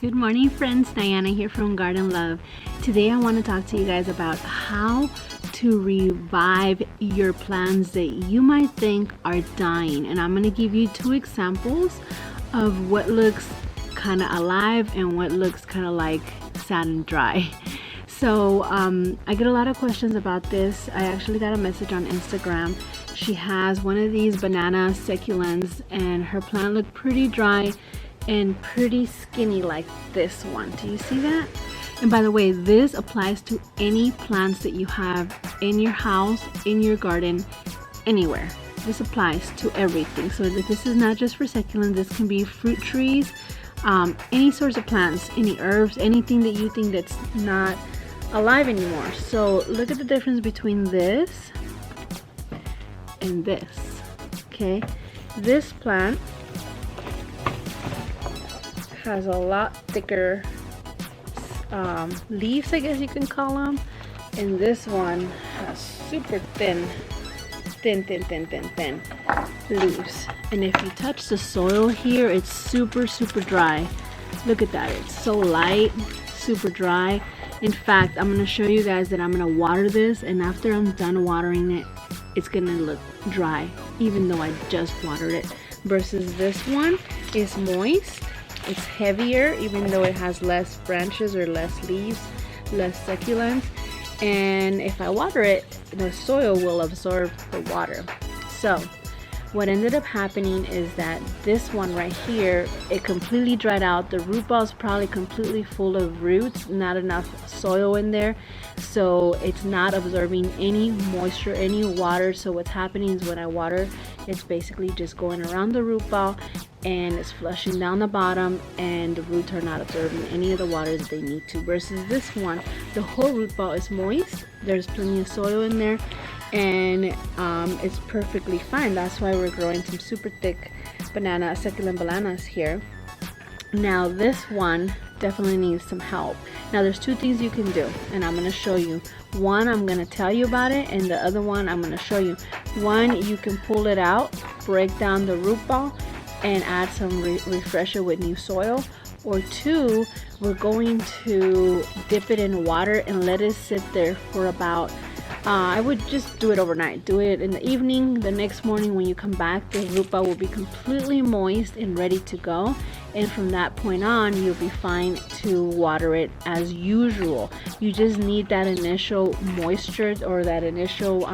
Good morning friends, Diana here from Garden Love. Today I want to talk to you guys about how to revive your plants that you might think are dying, and I'm going to give you two examples of what looks kind of alive and what looks kind of like sad and dry. So I get a lot of questions about this. I actually got a message on Instagram. She has one of these banana succulents and her plant looked pretty dry and pretty skinny like this one. Do you see that? And by the way, this applies to any plants that you have in your house, in your garden, anywhere. This applies to everything. So this is not just for succulents. This can be fruit trees, any sorts of plants, any herbs, anything that you think that's not alive anymore. So look at the difference between this and this. Okay, this plant has a lot thicker leaves, I guess you can call them, and this one has super thin leaves. And if you touch the soil here, it's super dry. Look at that, it's so light, super dry. In fact, I'm going to show you guys that I'm going to water this, and after I'm done watering it, it's going to look dry even though I just watered it, versus this one is moist. It's heavier even though it has less branches or less leaves, less succulents, and if I water it, the soil will absorb the water. So what ended up happening is that this one right here, it completely dried out. The root ball is probably completely full of roots, not enough soil in there, so it's not absorbing any moisture, any water. So what's happening is when I water, it's basically just going around the root ball and it's flushing down the bottom, and the roots are not absorbing any of the water that they need to. Versus this one, the whole root ball is moist, there's plenty of soil in there, and it's perfectly fine. That's why we're growing some super thick succulent bananas here. Now this one definitely needs some help. Now there's two things you can do, and I'm going to show you. One, I'm going to tell you about it, and the other one I'm going to show you. One, you can pull it out, break down the root ball, and add some refresher with new soil. Or two, we're going to dip it in water and let it sit there for about I would just do it overnight. Do it in the evening. The next morning when you come back, the root ball will be completely moist and ready to go, and from that point on you'll be fine to water it as usual. You just need that initial moisture, or that initial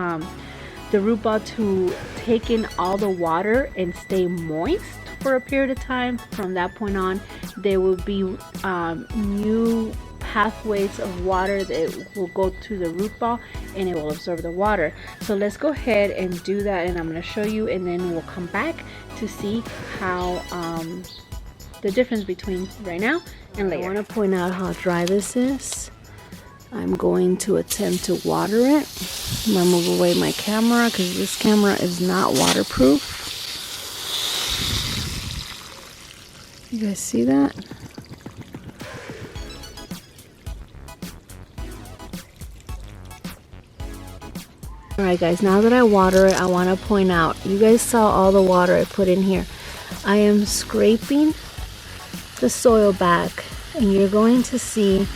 the root ball to take in all the water and stay moist for a period of time. From that point on, there will be new pathways of water that will go to the root ball and it will absorb the water. So let's go ahead and do that, and I'm going to show you, and then we'll come back to see how the difference between right now and later. I want to point out how dry this is. I'm going to attempt to water it. I'm going to move away my camera because this camera is not waterproof. You guys see that? Alright guys, now that I water it, I want to point out, you guys saw all the water I put in here. I am scraping the soil back, and you're going to see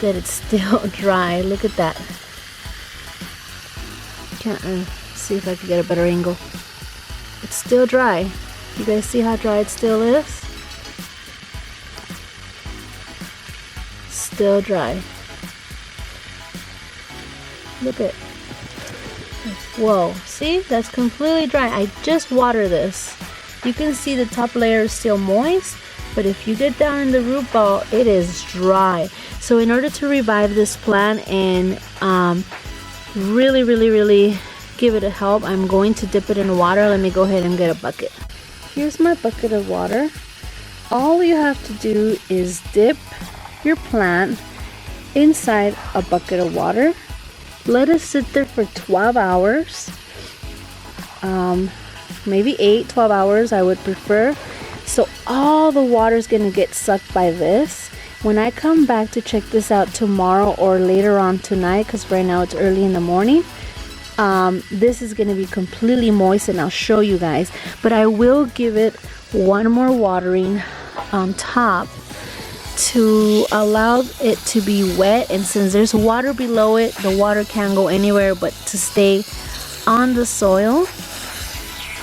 that it's still dry. Look at that. Can't see if I can get a better angle. It's still dry. You guys see how dry it still is? Still dry. Look at, whoa, see, that's completely dry. I just watered this. You can see the top layer is still moist, but if you get down in the root ball, it is dry. So in order to revive this plant and really give it a help, I'm going to dip it in water. Let me go ahead and get a bucket. Here's my bucket of water. All you have to do is dip your plant inside a bucket of water. Let it sit there for 12 hours, maybe 12 hours I would prefer. So all the water is going to get sucked by this. When I come back to check this out tomorrow or later on tonight, because right now it's early in the morning, this is going to be completely moist, and I'll show you guys. But I will give it one more watering on top to allow it to be wet, and since there's water below it, the water can't go anywhere but to stay on the soil.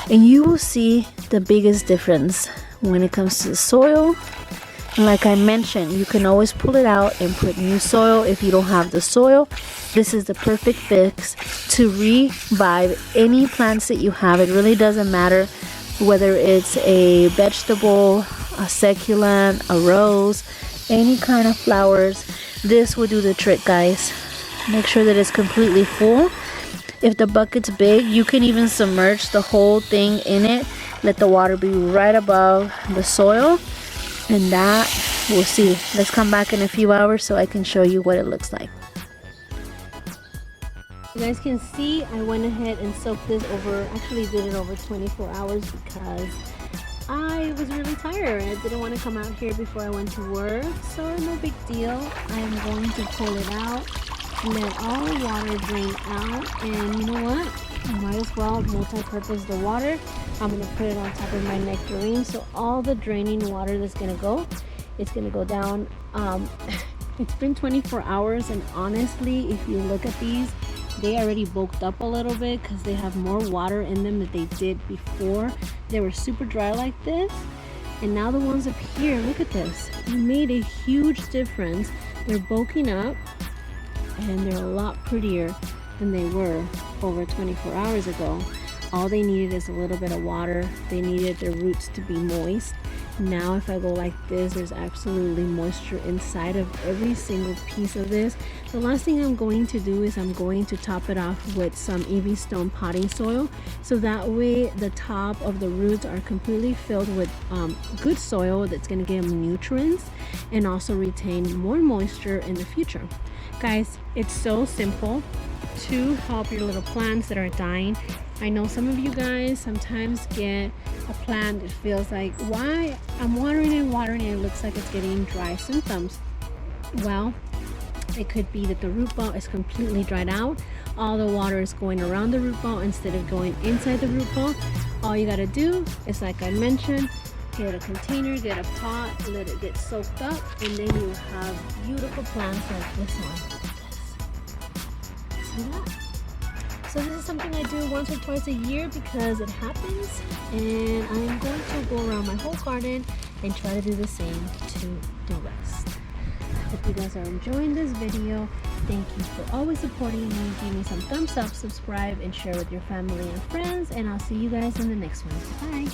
And you will see the biggest difference when it comes to the soil. And like I mentioned, you can always pull it out and put new soil if you don't have the soil. This is the perfect fix to revive any plants that you have. It really doesn't matter whether it's a vegetable, a succulent, a rose, any kind of flowers. This will do the trick, guys. Make sure that it's completely full. If the bucket's big, you can even submerge the whole thing in it. Let the water be right above the soil, and that, we'll see. Let's come back in a few hours so I can show you what it looks like. You guys can see I went ahead and soaked this over, actually did it over 24 hours because I was really tired. I didn't want to come out here before I went to work, so no big deal. I am going to pull it out, let all the water drain out, and you know what? I might as well multi-purpose the water. I'm going to put it on top of my nectarine, so all the draining water that's going to go, it's going to go down. It's been 24 hours, and honestly, if you look at these, they already bulked up a little bit because they have more water in them than they did before. They were super dry like this, and now the ones up here, look at this. It made a huge difference. They're bulking up, and they're a lot prettier than they were over 24 hours ago. All they needed is a little bit of water. They needed their roots to be moist. Now if I go like this, there's absolutely moisture inside of every single piece of this. The last thing I'm going to do is I'm going to top it off with some EV Stone potting soil, so that way the top of the roots are completely filled with good soil that's going to give them nutrients and also retain more moisture in the future. Guys, it's so simple to help your little plants that are dying. I know some of you guys sometimes get a plant that feels like, why I'm watering and it looks like it's getting dry symptoms. Well, it could be that the root ball is completely dried out. All the water is going around the root ball instead of going inside the root ball. All you got to do is, like I mentioned, get a container, get a pot, let it get soaked up, and then you have beautiful plants like this one. See that? So this is something I do once or twice a year because it happens, and I'm going to go around my whole garden and try to do the same to the rest. I hope you guys are enjoying this video. Thank you for always supporting me. Give me some thumbs up, subscribe, and share with your family and friends, and I'll see you guys in the next one. Bye.